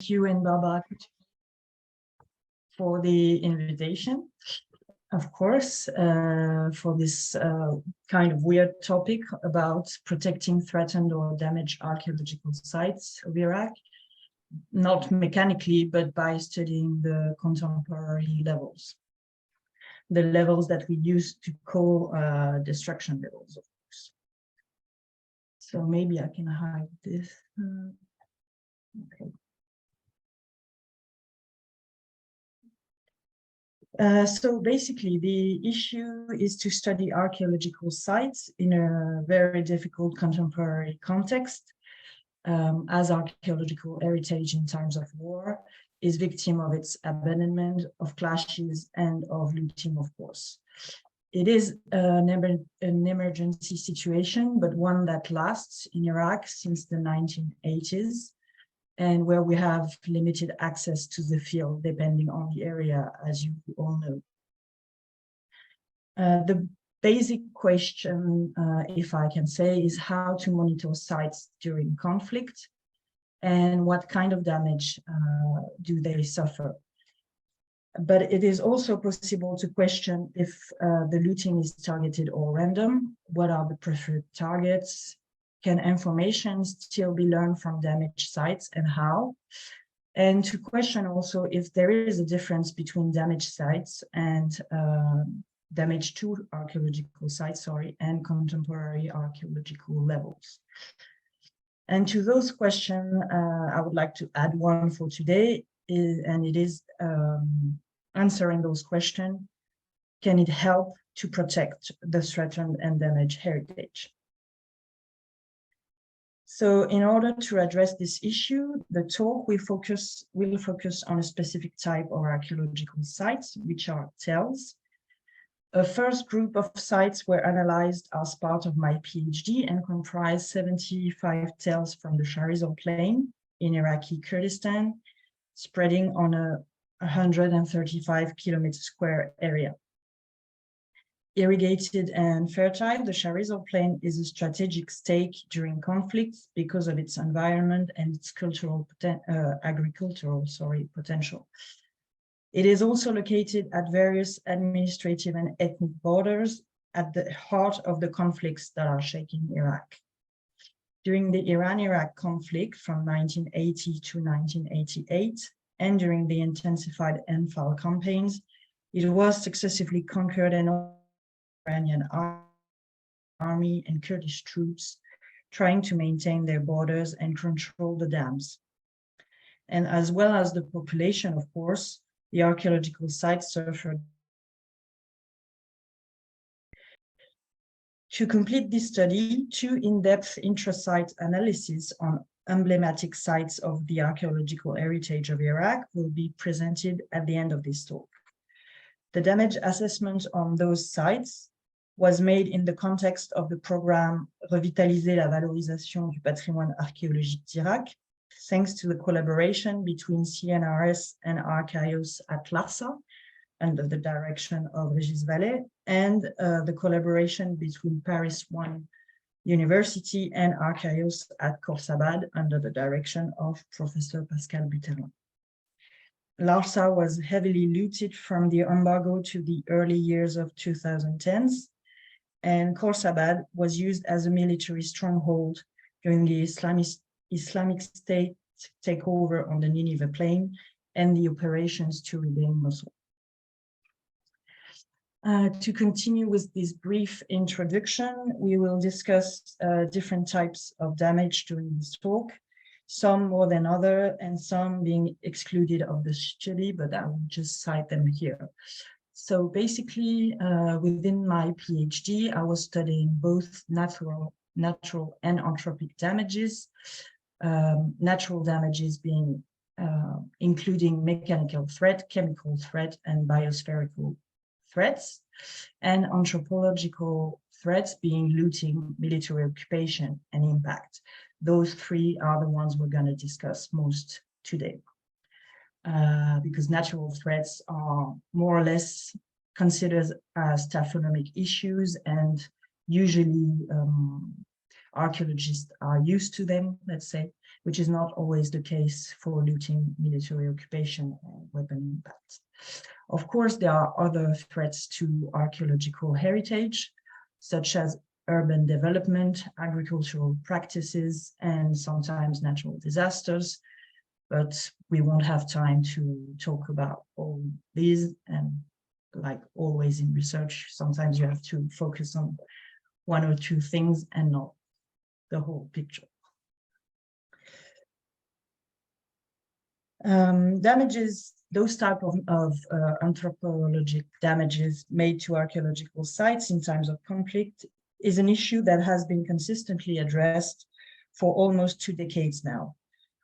you and Barbara for the invitation, of course, for this kind of weird topic about protecting threatened or damaged archaeological sites of Iraq, not mechanically, but by studying the contemporary levels, the levels that we used to call destruction levels, of course. So maybe I can hide this. Okay. So basically, the issue is to study archaeological sites in a very difficult contemporary context, as archaeological heritage in times of war is victim of its abandonment, of clashes, and of looting, of course. It is an emergency situation, but one that lasts in Iraq since the 1980s, and where we have limited access to the field, depending on the area, as you all know. The basic question, if I can say, is how to monitor sites during conflict, and what kind of damage do they suffer. But it is also possible to question if the looting is targeted or random, what are the preferred targets, can information still be learned from damaged sites and how? And to question also if there is a difference between damaged sites and damage to archaeological sites, and contemporary archaeological levels. And to those questions, I would like to add one for today, and it is answering those questions. Can it help to protect the threatened and damaged heritage? So in order to address this issue, the talk will focus on a specific type of archaeological sites, which are TELs. A first group of sites were analyzed as part of my PhD and comprise 75 TELs from the Sharizal Plain in Iraqi Kurdistan, spreading on a 135 kilometer square area. Irrigated and fertile, the Sharizal Plain is a strategic stake during conflicts because of its environment and its agricultural potential. It is also located at various administrative and ethnic borders at the heart of the conflicts that are shaking Iraq. During the Iran-Iraq conflict from 1980 to 1988, and during the intensified Anfal campaigns, it was successively conquered and Iranian army and Kurdish troops trying to maintain their borders and control the dams. And as well as the population, of course, the archaeological sites suffered. To complete this study, two in-depth intra-site analyses on emblematic sites of the archaeological heritage of Iraq will be presented at the end of this talk. The damage assessment on those sites was made in the context of the program Revitaliser la valorisation du patrimoine archéologique d'Irak, thanks to the collaboration between CNRS and Archaeos at Larsa, under the direction of Régis Vallée, and the collaboration between Paris I University and Archaeos at Khorsabad, under the direction of Professor Pascal Buterin. Larsa was heavily looted from the embargo to the early years of 2010s, and Khorsabad was used as a military stronghold during the Islamic State takeover on the Nineveh Plain and the operations to regain Mosul. To continue with this brief introduction, we will discuss different types of damage during this talk, some more than others, and some being excluded of the study, but I will just cite them here. So basically, within my PhD, I was studying both natural and anthropic damages, natural damages being including mechanical threat, chemical threat, and biospherical threats, and anthropological threats being looting, military occupation, and impact. Those three are the ones we're going to discuss most today, because natural threats are more or less considered as taphonomic issues, and usually archaeologists are used to them, let's say, which is not always the case for looting, military occupation, and weapon impact. Of course, there are other threats to archaeological heritage, such as urban development, agricultural practices, and sometimes natural disasters. But we won't have time to talk about all these. And like always in research, sometimes you have to focus on one or two things and not the whole picture. Damages, those type of anthropologic damages made to archaeological sites in times of conflict is an issue that has been consistently addressed for almost 2 decades now.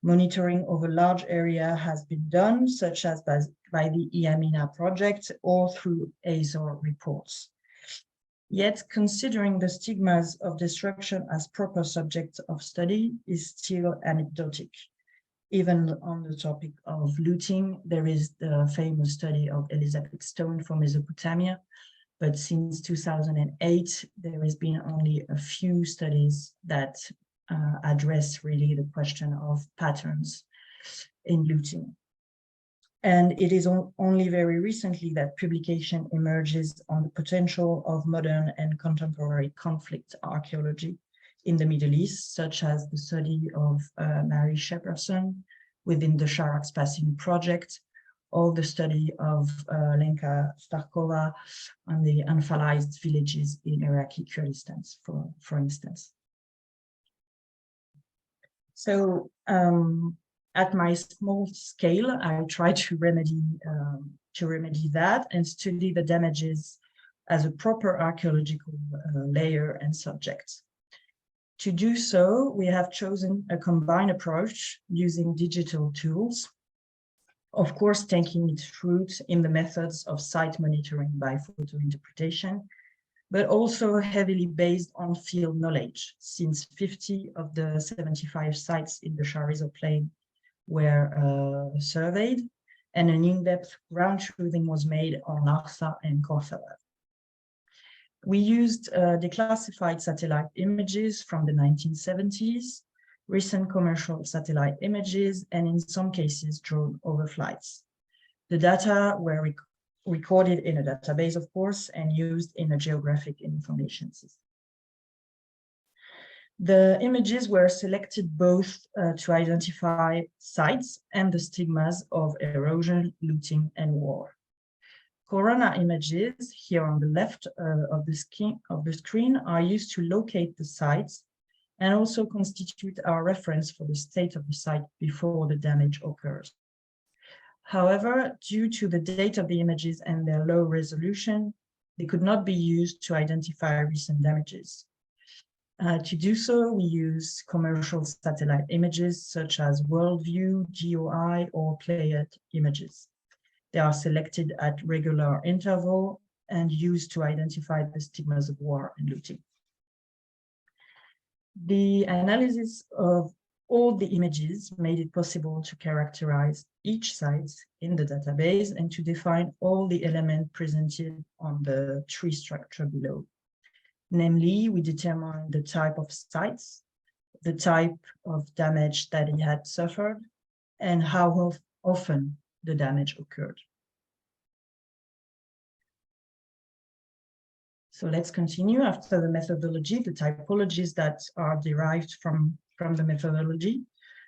Monitoring of a large area has been done, such as by the IAMINA project or through ASOR reports. Yet, considering the stigmas of destruction as proper subject of study is still anecdotic. Even on the topic of looting, there is the famous study of Elizabeth Stone for Mesopotamia, but since 2008, there has been only a few studies that address really the question of patterns in looting. And it is only very recently that publication emerges on the potential of modern and contemporary conflict archaeology in the Middle East, such as the study of Mary Shepperson within the Sharak Spassin project, or the study of Lenka Starkova on the unfalized villages in Iraqi Kurdistan, for instance. So at my small scale, I try to remedy that and study the damages as a proper archaeological layer and subject. To do so, we have chosen a combined approach using digital tools, of course, taking its root in the methods of site monitoring by photo interpretation, but also heavily based on field knowledge, since 50 of the 75 sites in the Sharizo Plain were surveyed, and an in-depth ground truthing was made on Larsa and Korsava. We used declassified satellite images from the 1970s, recent commercial satellite images, and in some cases, drone overflights. The data were recorded in a database, of course, and used in a geographic information system. The images were selected both to identify sites and the stigmas of erosion, looting, and war. Corona images here on the left of the screen are used to locate the sites and also constitute our reference for the state of the site before the damage occurs. However, due to the date of the images and their low resolution, they could not be used to identify recent damages. To do so, we use commercial satellite images such as Worldview, GeoEye, or Played images. They are selected at regular interval and used to identify the stigmas of war and looting. The analysis of all the images made it possible to characterize each site in the database and to define all the elements presented on the tree structure below. Namely, we determined the type of sites, the type of damage that it had suffered, and how often the damage occurred. So let's continue. After the methodology, the typologies that are derived from the methodology.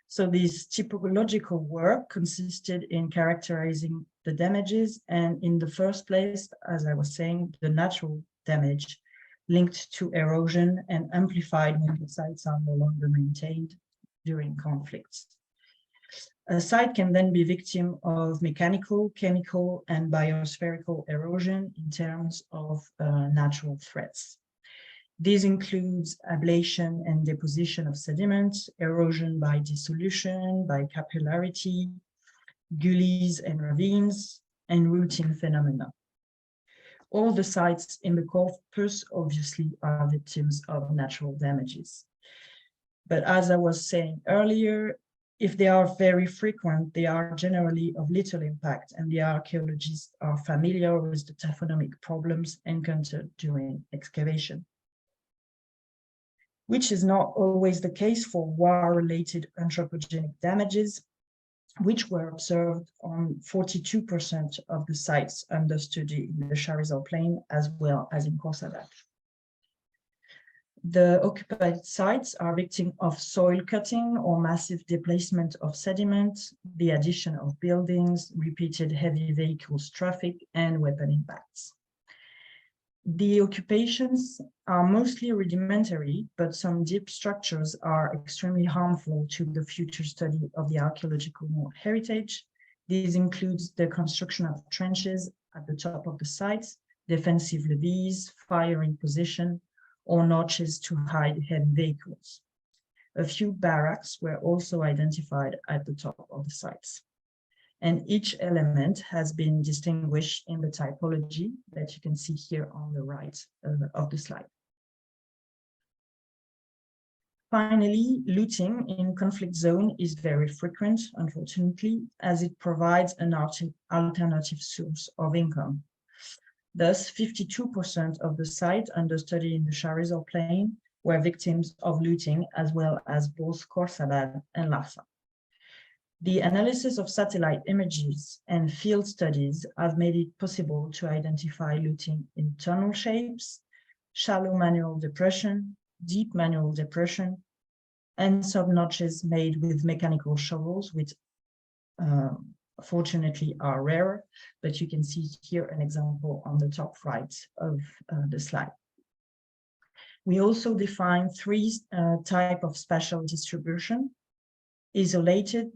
So this typological work consisted in characterizing the damages, and in the first place, as I was saying, the natural damage linked to erosion and amplified when the sites are no longer maintained during conflicts. A site can then be victim of mechanical, chemical, and biospherical erosion in terms of natural threats. These includes ablation and deposition of sediment, erosion by dissolution, by capillarity, gullies and ravines, and rooting phenomena. All the sites in the corpus obviously are victims of natural damages. But as I was saying earlier, if they are very frequent, they are generally of little impact, and the archaeologists are familiar with the taphonomic problems encountered during excavation. which is not always the case for war-related anthropogenic damages, which were observed on 42% of the sites under study in the Sharizal Plain, as well as in Khorsabad. The occupied sites are victims of soil cutting or massive displacement of sediment, the addition of buildings, repeated heavy vehicles traffic, and weapon impacts. The occupations are mostly rudimentary, but some deep structures are extremely harmful to the future study of the archaeological heritage. These include the construction of trenches at the top of the sites, defensive levees, firing position, or notches to hide heavy vehicles. A few barracks were also identified at the top of the sites. And each element has been distinguished in the typology that you can see here on the right of the slide. Finally, looting in conflict zone is very frequent, unfortunately, as it provides an alternative source of income. Thus, 52% of the sites under study in the Sharizal Plain were victims of looting, as well as both Khorsabad and Larsa. The analysis of satellite images and field studies have made it possible to identify looting in tunnel shapes, shallow manual depression, deep manual depression, and some notches made with mechanical shovels, which fortunately are rarer, but you can see here an example on the top right of the slide. We also define three types of spatial distribution: isolated,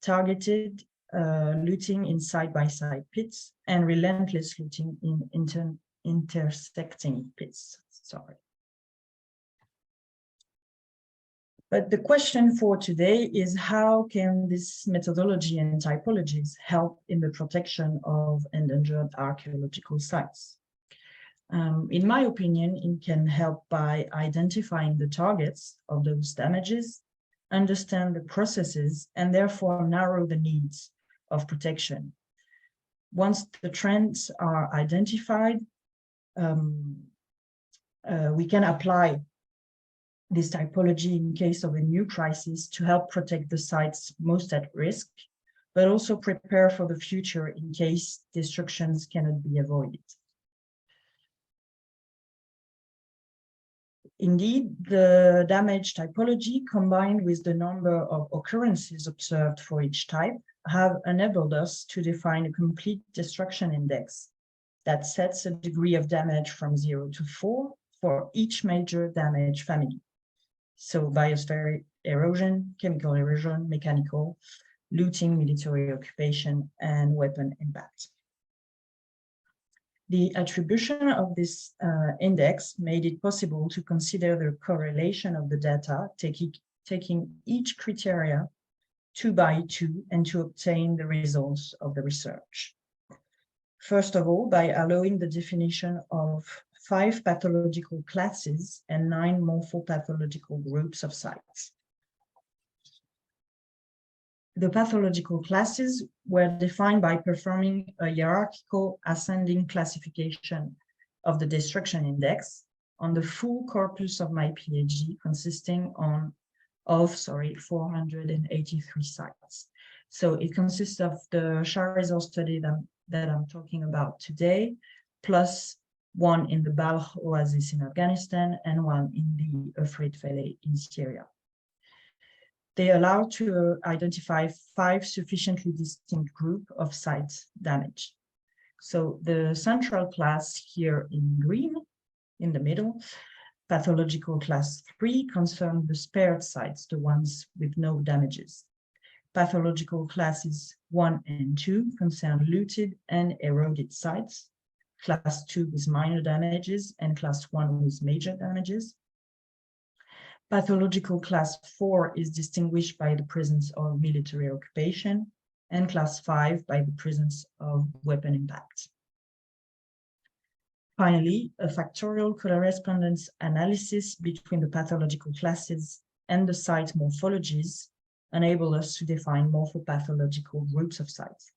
targeted looting in side-by-side pits, and relentless looting in intersecting pits. But the question for today is, how can this methodology and typologies help in the protection of endangered archaeological sites? In my opinion, it can help by identifying the targets of those damages, understand the processes, and therefore narrow the needs of protection. Once the trends are identified, we can apply this typology in case of a new crisis to help protect the sites most at risk, but also prepare for the future in case destructions cannot be avoided. Indeed, the damage typology, combined with the number of occurrences observed for each type, have enabled us to define a complete destruction index that sets a degree of damage from 0 to 4 for each major damage family. So biospheric erosion, chemical erosion, mechanical, looting, military occupation, and weapon impact. The attribution of this index made it possible to consider the correlation of the data, taking each criteria 2 by 2 and to obtain the results of the research. First of all, by allowing the definition of 5 pathological classes and 9 morphopathological groups of sites. The pathological classes were defined by performing a hierarchical ascending classification of the destruction index on the full corpus of my PhD, consisting of 483 sites. So it consists of the Sharizal study that I'm talking about today, plus 1 in the Balkh Oasis in Afghanistan and 1 in the Euphrates Valley in Syria. They allow to identify 5 sufficiently distinct groups of site damage. So the central class here in green, in the middle, pathological class 3 concern the spared sites, the ones with no damages. Pathological classes 1 and 2 concern looted and eroded sites. Class 2 with minor damages and class 1 with major damages. Pathological class 4 is distinguished by the presence of military occupation, and class 5 by the presence of weapon impact. Finally, a factorial correspondence analysis between the pathological classes and the site morphologies enable us to define morphopathological groups of sites.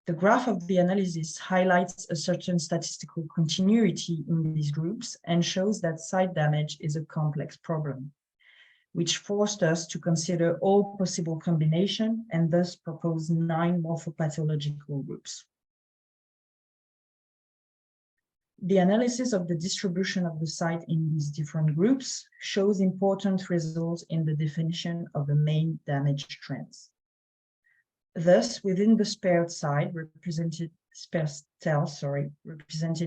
The graph of the analysis highlights a certain statistical continuity in these groups and shows that site damage is a complex problem, which forced us to consider all possible combinations and thus propose 9 morphopathological groups. The analysis of the distribution of the site in these different groups shows important results in the definition of the main damage trends. Thus, within the spared site, represented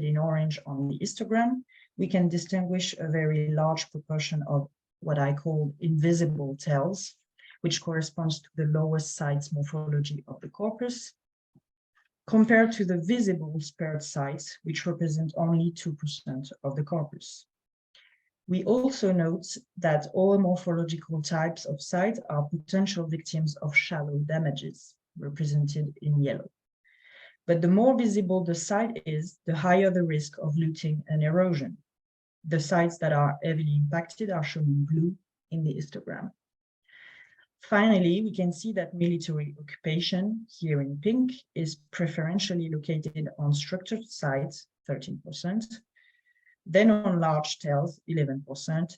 in orange on the histogram, we can distinguish a very large proportion of what I call invisible tells, which corresponds to the lowest site's morphology of the corpus, compared to the visible spared sites, which represent only 2% of the corpus. We also note that all morphological types of sites are potential victims of shallow damages, represented in yellow. But the more visible the site is, the higher the risk of looting and erosion. The sites that are heavily impacted are shown in blue in the histogram. Finally, we can see that military occupation, here in pink, is preferentially located on structured sites, 13%, then on large tells, 11%,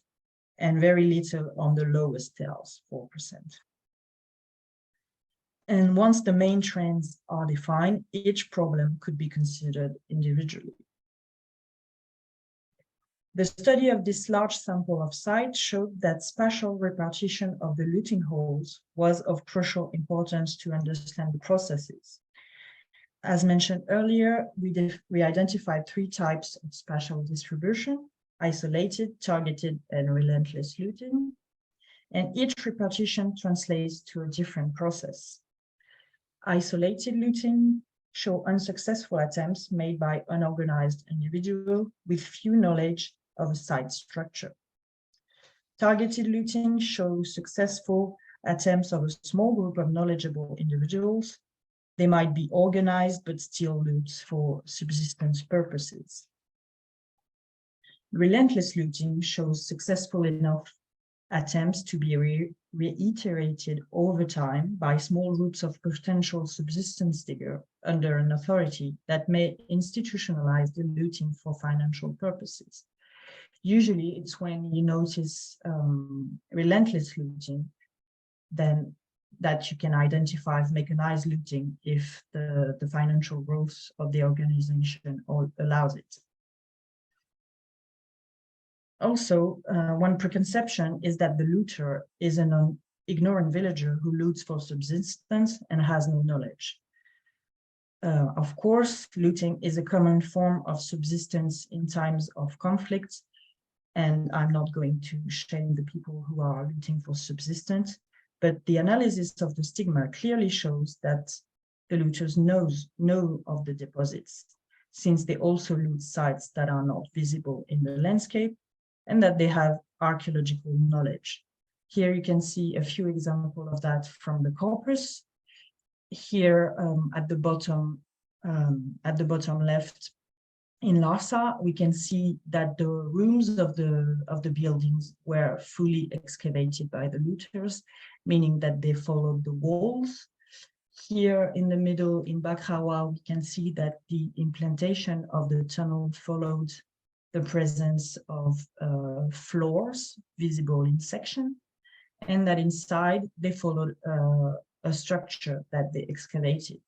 and very little on the lowest tells, 4%. And once the main trends are defined, each problem could be considered individually. The study of this large sample of sites showed that spatial repartition of the looting holes was of crucial importance to understand the processes. As mentioned earlier, we identified 3 types of spatial distribution: isolated, targeted, and relentless looting. And each repartition translates to a different process. Isolated looting show unsuccessful attempts made by unorganized individuals with few knowledge of a site structure. Targeted looting shows successful attempts of a small group of knowledgeable individuals. They might be organized, but still loot for subsistence purposes. Relentless looting shows successful enough attempts to be reiterated over time by small groups of potential subsistence diggers under an authority that may institutionalize the looting for financial purposes. Usually it's when you notice relentless looting, then that you can identify as mechanized looting if the financial growth of the organization allows it. Also, one preconception is that the looter is an ignorant villager who loots for subsistence and has no knowledge. Of course, looting is a common form of subsistence in times of conflict, and I'm not going to shame the people who are looting for subsistence, but the analysis of the stigma clearly shows that the looters know of the deposits, since they also loot sites that are not visible in the landscape, and that they have archaeological knowledge. Here you can see a few examples of that from the corpus. Here at the bottom left, in Larsa, we can see that the rooms of the buildings were fully excavated by the looters, meaning that they followed the walls. Here in the middle, in Bakrawa, we can see that the implantation of the tunnel followed the presence of floors visible in section, and that inside they followed a structure that they excavated.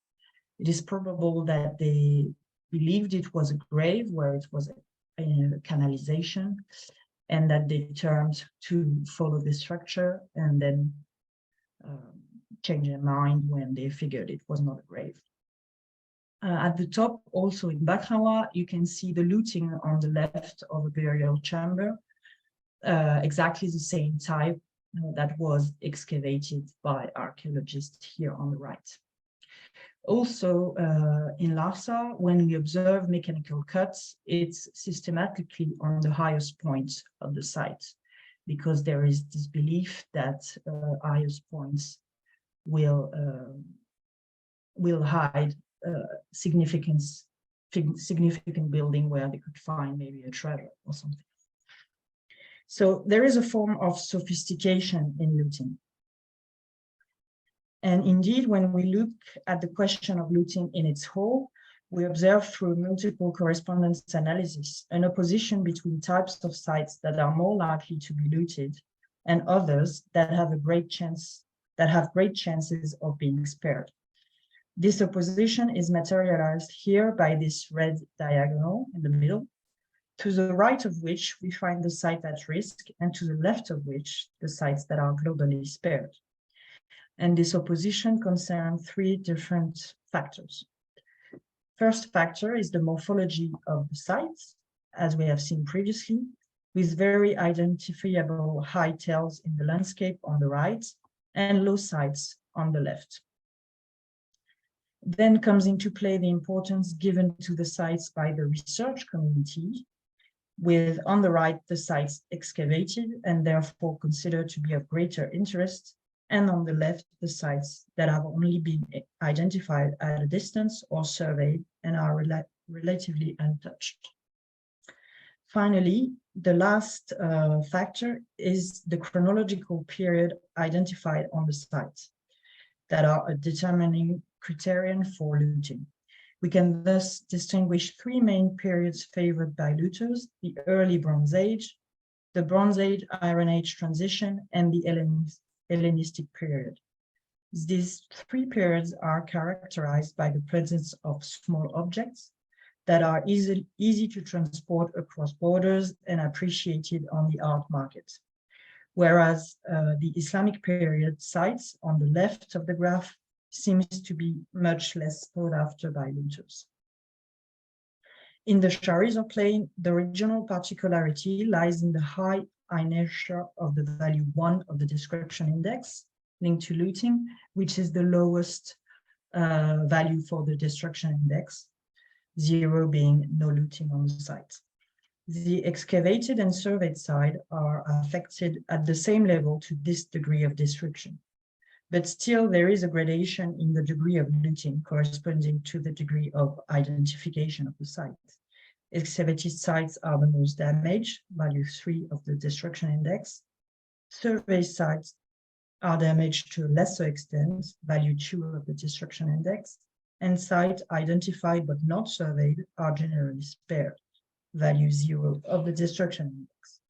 It is probable that they believed it was a grave where it was a canalization, and that they turned to follow the structure and then change their mind when they figured it was not a grave. At the top, also in Bakrawa, you can see the looting on the left of a burial chamber, exactly the same type that was excavated by archaeologists here on the right. Also, in Larsa, when we observe mechanical cuts, it's systematically on the highest point of the site, because there is this belief that highest points will hide significant building where they could find maybe a treasure or something. So there is a form of sophistication in looting. And indeed, when we look at the question of looting in its whole, we observe through multiple correspondence analysis an opposition between types of sites that are more likely to be looted and others that have great chances of being spared. This opposition is materialized here by this red diagonal in the middle, to the right of which we find the site at risk, and to the left of which the sites that are globally spared. And this opposition concerns three different factors. First factor is the morphology of the sites, as we have seen previously, with very identifiable high tails in the landscape on the right and low sites on the left. Then comes into play the importance given to the sites by the research community, with on the right the sites excavated and therefore considered to be of greater interest, and on the left the sites that have only been identified at a distance or surveyed and are relatively untouched. Finally, the last factor is the chronological period identified on the site that are a determining criterion for looting. We can thus distinguish three main periods favored by looters: the early Bronze Age, the Bronze Age Iron Age transition, and the Hellenistic period. These three periods are characterized by the presence of small objects that are easy to transport across borders and appreciated on the art market. Whereas the Islamic period sites on the left of the graph seems to be much less sought after by looters. In the Charizard plane, the regional particularity lies in the high inertia of the value 1 of the description index linked to looting, which is the lowest value for the destruction index, 0 being no looting on the site. The excavated and surveyed site are affected at the same level to this degree of description. But still, there is a gradation in the degree of looting corresponding to the degree of identification of the site. Excavated sites are the most damaged, value 3 of the destruction index. Survey sites are damaged to a lesser extent, value 2 of the destruction index. And sites identified but not surveyed are generally spared, value 0 of the destruction index.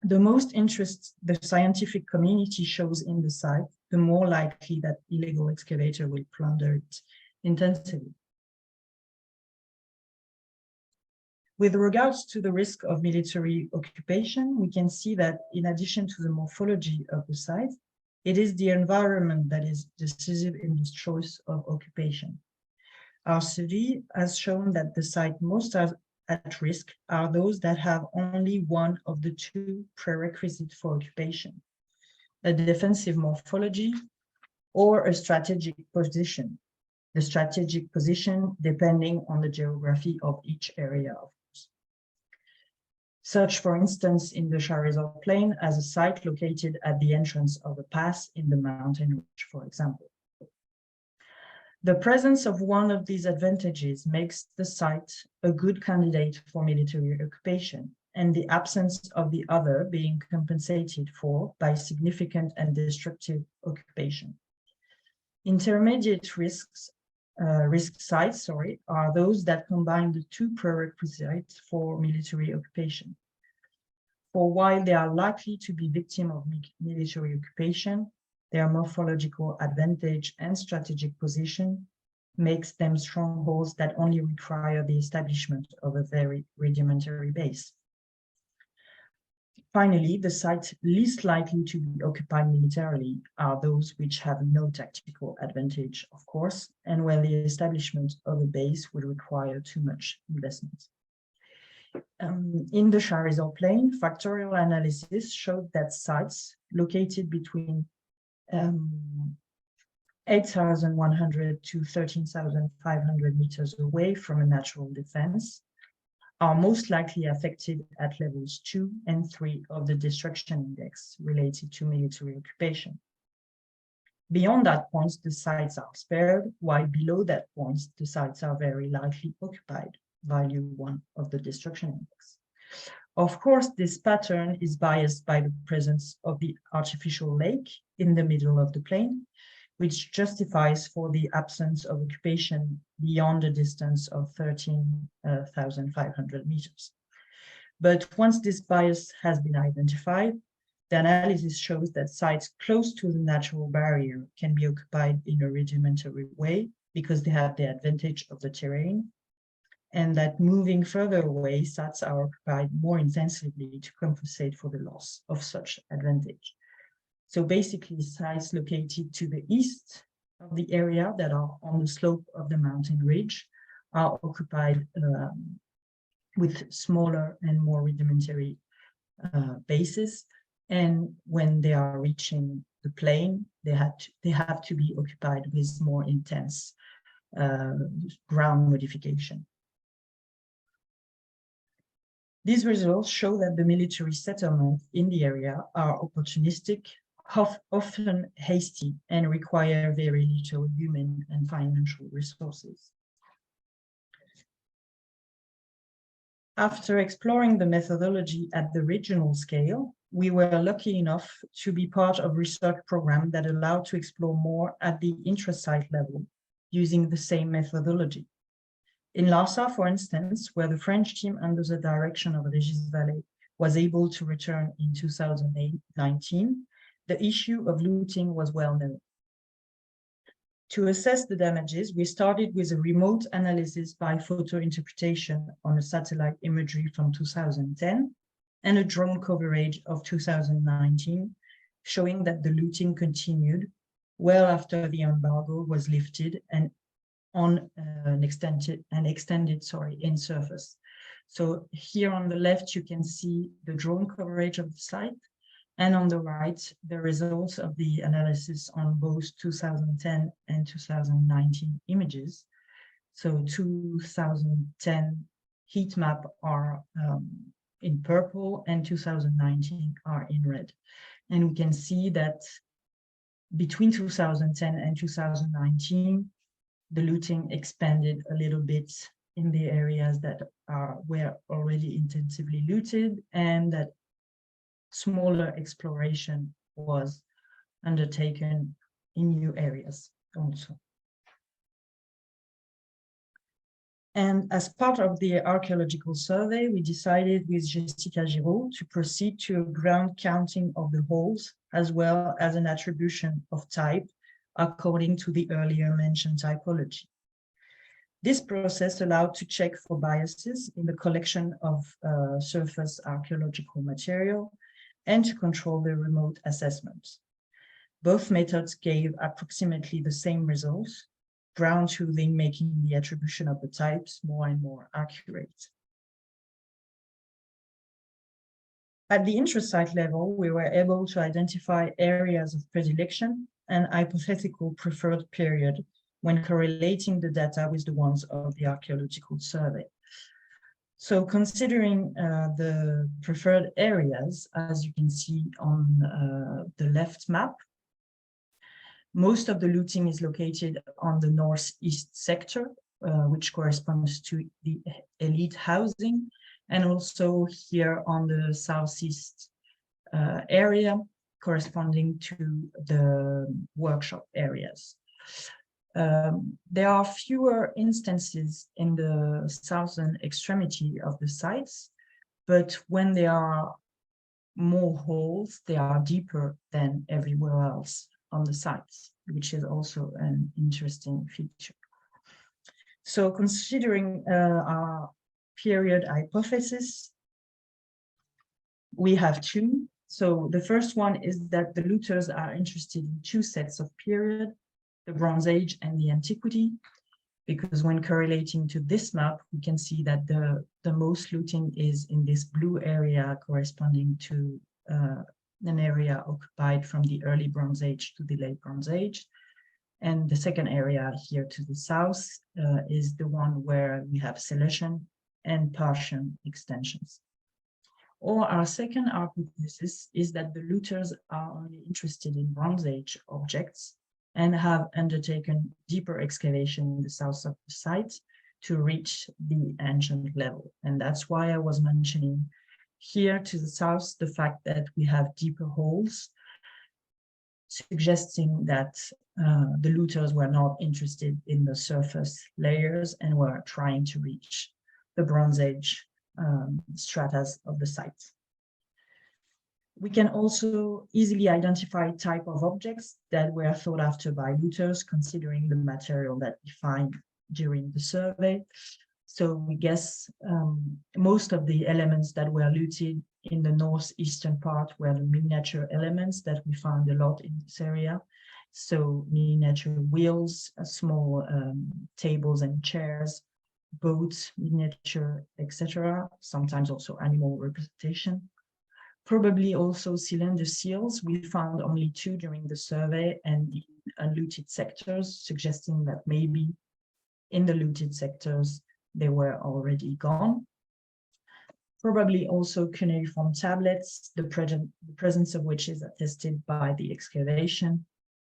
The most interest the scientific community shows in the site, the more likely that illegal excavator will plunder it intensively. With regards to the risk of military occupation, we can see that in addition to the morphology of the site, it is the environment that is decisive in the choice of occupation. Our study has shown that the sites most at risk are those that have only one of the two prerequisites for occupation: a defensive morphology or a strategic position. The strategic position depending on the geography of each area, of course. Such, for instance, in the Charizard plain as a site located at the entrance of a pass in the mountain range, for example. The presence of one of these advantages makes the site a good candidate for military occupation, and the absence of the other being compensated for by significant and destructive occupation. Intermediate risk sites are those that combine the two prerequisites for military occupation. For while they are likely to be victims of military occupation, their morphological advantage and strategic position makes them strongholds that only require the establishment of a very rudimentary base. Finally, the sites least likely to be occupied militarily are those which have no tactical advantage, of course, and where the establishment of a base would require too much investment. In the Charizard plain, factorial analysis showed that sites located between 8,100 to 13,500 meters away from a natural defense are most likely affected at levels 2 and 3 of the destruction index related to military occupation. Beyond that point, the sites are spared, while below that point, the sites are very likely occupied, value 1 of the destruction index. Of course, this pattern is biased by the presence of the artificial lake in the middle of the plain, which justifies for the absence of occupation beyond a distance of 13,500 meters. But once this bias has been identified, the analysis shows that sites close to the natural barrier can be occupied in a rudimentary way because they have the advantage of the terrain, and that moving further away, sites are occupied more intensively to compensate for the loss of such advantage. So basically, sites located to the east of the area that are on the slope of the mountain ridge are occupied with smaller and more rudimentary bases. And when they are reaching the plain, they have to be occupied with more intense ground modification. These results show that the military settlements in the area are opportunistic, often hasty, and require very little human and financial resources. After exploring the methodology at the regional scale, we were lucky enough to be part of a research program that allowed to explore more at the intrasite level using the same methodology. In Lhasa, for instance, where the French team under the direction of Régis Vallée was able to return in 2019, the issue of looting was well known. To assess the damages, we started with a remote analysis by photo interpretation on a satellite imagery from 2010 and a drone coverage of 2019, showing that the looting continued well after the embargo was lifted and on an extended in surface. So here on the left, you can see the drone coverage of the site, and on the right, the results of the analysis on both 2010 and 2019 images. So 2010 heat map are in purple and 2019 are in red. And we can see that between 2010 and 2019, the looting expanded a little bit in the areas that were already intensively looted, and that smaller exploration was undertaken in new areas also. And as part of the archaeological survey, we decided with Jessica Giraud to proceed to a ground counting of the holes, as well as an attribution of type according to the earlier mentioned typology. This process allowed to check for biases in the collection of surface archaeological material and to control the remote assessment. Both methods gave approximately the same results, ground truthing making the attribution of the types more and more accurate. At the intrasite level, we were able to identify areas of predilection and hypothetical preferred period when correlating the data with the ones of the archaeological survey. So considering the preferred areas, as you can see on the left map, most of the looting is located on the northeast sector, which corresponds to the elite housing, and also here on the southeast area, corresponding to the workshop areas. There are fewer instances in the southern extremity of the sites, but when there are more holes, they are deeper than everywhere else on the sites, which is also an interesting feature. So considering our period hypothesis, we have two. So the first one is that the looters are interested in two sets of period, the Bronze Age and the Antiquity, because when correlating to this map, we can see that the most looting is in this blue area corresponding to an area occupied from the early Bronze Age to the late Bronze Age. And the second area here to the south is the one where we have Silesian and Parthian extensions. Or our second hypothesis is that the looters are only interested in Bronze Age objects and have undertaken deeper excavation in the south of the site to reach the ancient level. And that's why I was mentioning Here to the south, the fact that we have deeper holes, suggesting that the looters were not interested in the surface layers and were trying to reach the Bronze Age stratas of the site. We can also easily identify type of objects that were sought after by looters, considering the material that we find during the survey. So we guess most of the elements that were looted in the northeastern part were the miniature elements that we found a lot in this area. So miniature wheels, small tables and chairs, boats, miniature, etc. Sometimes also animal representation. Probably also cylinder seals. We found only 2 during the survey and in unlooted sectors, suggesting that maybe in the looted sectors, they were already gone. Probably also cuneiform tablets, the presence of which is attested by the excavation,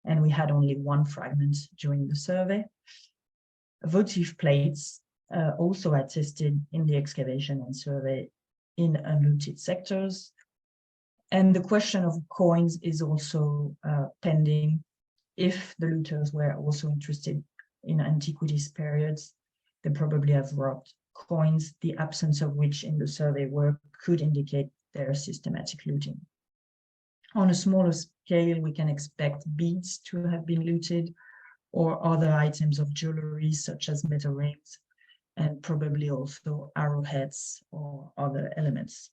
and we had only 1 fragment during the survey. Votive plates, also attested in the excavation and survey in unlooted sectors. And the question of coins is also pending. If the looters were also interested in antiquities periods, they probably have robbed coins, the absence of which in the survey work could indicate their systematic looting. On a smaller scale, we can expect beads to have been looted or other items of jewelry such as metal rings, and probably also arrowheads or other elements.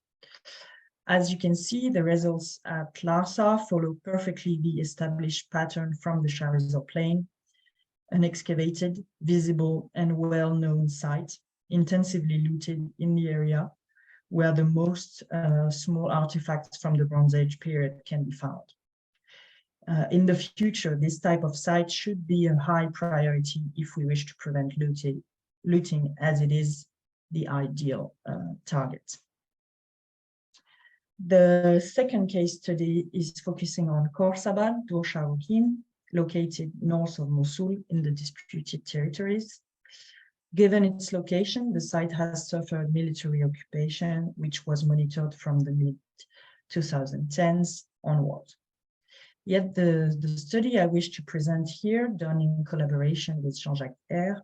As you can see, the results at Larsa follow perfectly the established pattern from the Charizard plain, an excavated, visible, and well-known site, intensively looted in the area, where the most small artifacts from the Bronze Age period can be found. In the future, this type of site should be a high priority if we wish to prevent looting, as it is the ideal target. The second case study is focusing on Khorsabad, Dur-Sharokin, located north of Mosul in the disputed territories. Given its location, the site has suffered military occupation, which was monitored from the mid-2010s onward. Yet the study I wish to present here, done in collaboration with Jean-Jacques R,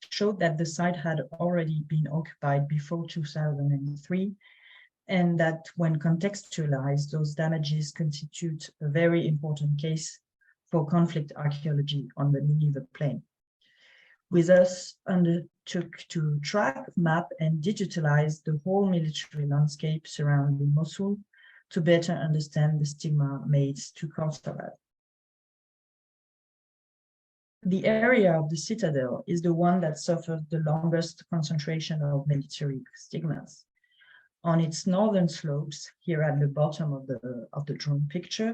showed that the site had already been occupied before 2003, and that when contextualized, those damages constitute a very important case for conflict archaeology on the Nineveh plain. We thus undertook to track, map, and digitalize the whole military landscape surrounding Mosul to better understand the stigma made to Khorsabad. The area of the citadel is the one that suffered the longest concentration of military stigmas. On its northern slopes, here at the bottom of the drone picture,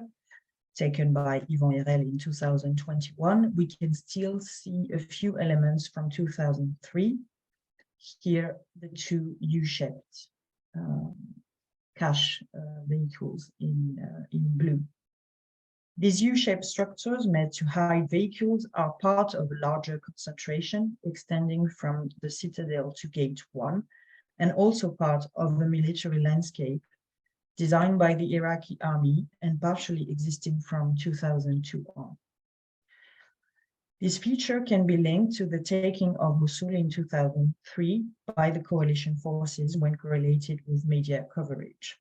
taken by Yvan Herel in 2021, we can still see a few elements from 2003. Here, the 2 U-shaped cache vehicles in blue. These U-shaped structures made to hide vehicles are part of a larger concentration extending from the citadel to Gate 1, and also part of the military landscape designed by the Iraqi army and partially existing from 2002 on. This feature can be linked to the taking of Mosul in 2003 by the coalition forces when correlated with media coverage.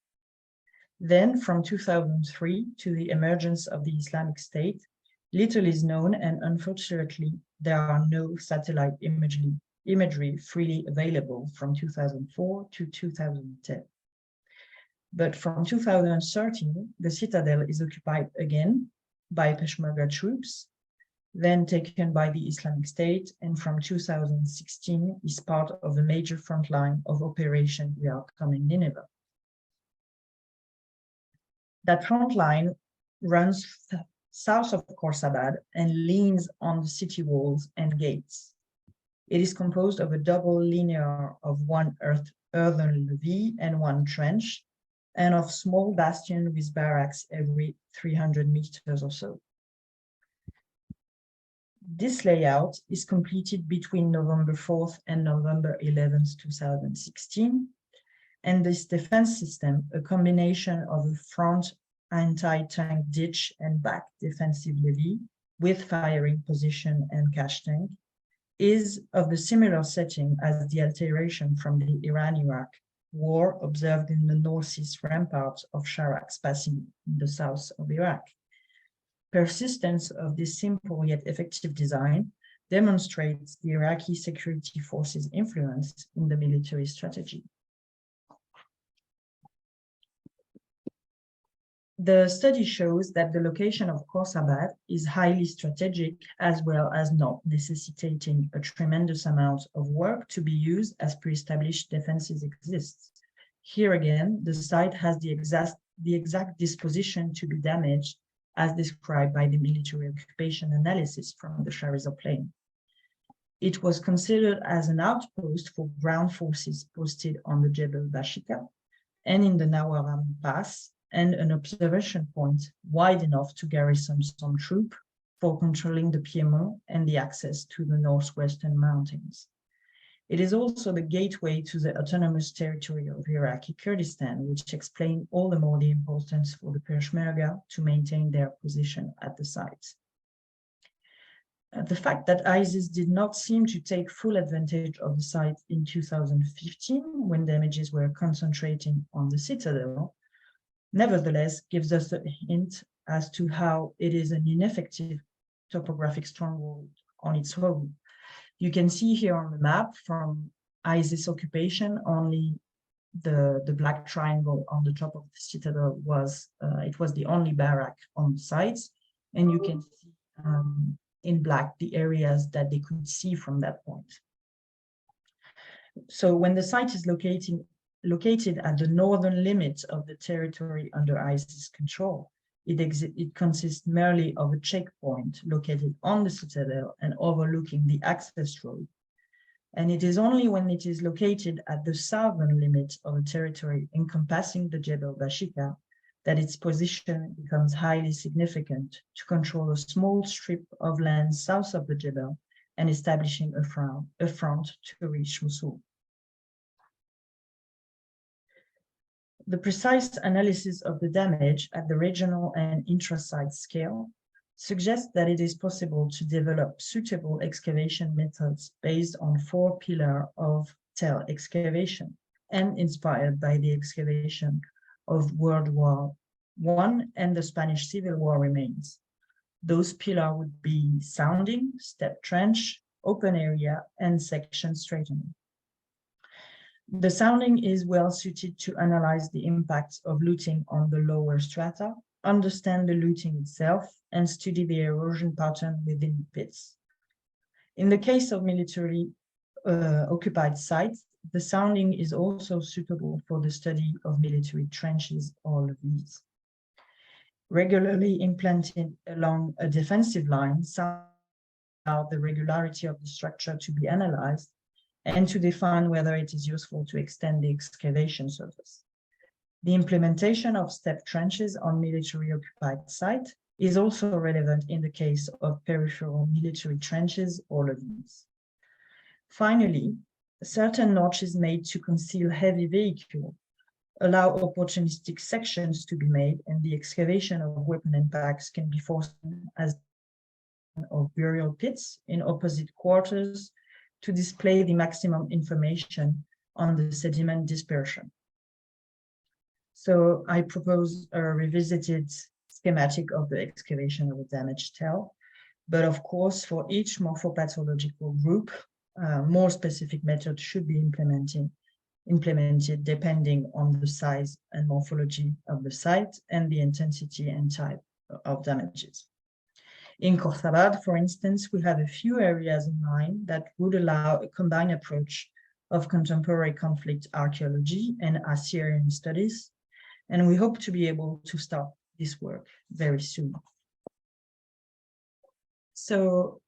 Then, from 2003 to the emergence of the Islamic State, little is known, and unfortunately, there are no satellite imagery freely available from 2004 to 2010. But from 2013, the citadel is occupied again by Peshmerga troops, then taken by the Islamic State, and from 2016 is part of a major front line of Operation Welcoming Nineveh. That front line runs south of Khorsabad and leans on the city walls and gates. It is composed of a double linear of 1 earthen levee and 1 trench, and of small bastion with barracks every 300 meters or so. This layout is completed between November 4th and November 11th, 2016, And this defense system, a combination of a front anti-tank ditch and back defensive levee with firing position and cache tank, is of a similar setting as the alteration from the Iran-Iraq war observed in the northeast ramparts of Sharak's Passing in the south of Iraq. Persistence of this simple yet effective design demonstrates the Iraqi security forces' influence in the military strategy. The study shows that the location of Khorsabad is highly strategic, as well as not necessitating a tremendous amount of work to be used as pre-established defenses exist. Here again, the site has the exact disposition to be damaged as described by the military occupation analysis from the Sharizah Plain. It was considered as an outpost for ground forces posted on the Jebel Bashika and in the Nawaram Pass, and an observation point wide enough to garrison some troops for controlling the Piedmont and the access to the northwestern mountains. It is also the gateway to the autonomous territory of Iraqi Kurdistan, which explains all the more the importance for the Peshmerga to maintain their position at the site. The fact that ISIS did not seem to take full advantage of the site in 2015, when damages were concentrating on the citadel, nevertheless gives us a hint as to how it is an ineffective topographic stronghold on its own. You can see here on the map from ISIS occupation, only the black triangle on the top of the citadel was, it was the only barrack on the site. And you can see in black the areas that they could see from that point. So when the site is located at the northern limit of the territory under ISIS control, it consists merely of a checkpoint located on the citadel and overlooking the access road. And it is only when it is located at the southern limit of a territory encompassing the Jebel Bashika that its position becomes highly significant to control a small strip of land south of the Jebel and establishing a front to reach Mosul. The precise analysis of the damage at the regional and intra-site scale suggests that it is possible to develop suitable excavation methods based on 4 pillars of tell excavation and inspired by the excavation of World War I and the Spanish Civil War remains. Those pillars would be sounding, step trench, open area, and section straightening. The sounding is well suited to analyze the impacts of looting on the lower strata, understand the looting itself, and study the erosion pattern within pits. In the case of military occupied sites, the sounding is also suitable for the study of military trenches or levees. Regularly implanted along a defensive line, sound out the regularity of the structure to be analyzed and to define whether it is useful to extend the excavation surface. The implementation of step trenches on military occupied site is also relevant in the case of peripheral military trenches or levees. Finally, certain notches made to conceal heavy vehicles allow opportunistic sections to be made, and the excavation of weapon impacts can be foreseen as of burial pits in opposite quarters to display the maximum information on the sediment dispersion. So I propose a revisited schematic of the excavation of a damaged tell, but of course for each morphopathological group, more specific methods should be implemented depending on the size and morphology of the site and the intensity and type of damages. In Khorsabad, for instance, we have a few areas in mind that would allow a combined approach of contemporary conflict archaeology and Assyrian studies, and we hope to be able to start this work very soon. So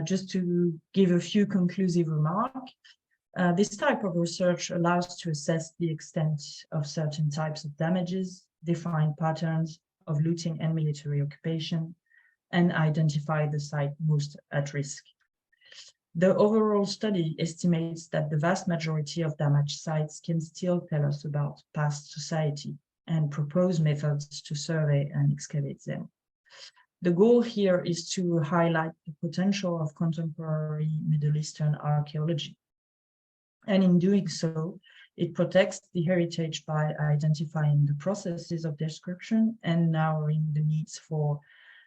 just to give a few conclusive remarks, this type of research allows to assess the extent of certain types of damages, define patterns of looting and military occupation, and identify the site most at risk. The overall study estimates that the vast majority of damaged sites can still tell us about past society and propose methods to survey and excavate them. The goal here is to highlight the potential of contemporary Middle Eastern archaeology. And in doing so, it protects the heritage by identifying the processes of description and narrowing the needs for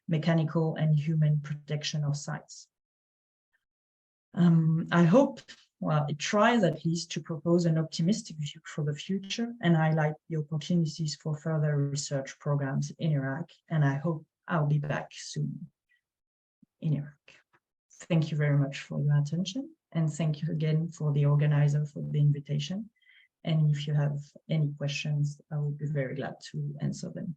mechanical and human protection of sites. I hope, well, it tries at least to propose an optimistic view for the future and highlight the opportunities for further research programs in Iraq. And I hope I'll be back soon in Iraq. Thank you very much for your attention. And thank you again for the organizer for the invitation. And if you have any questions, I will be very glad to answer them.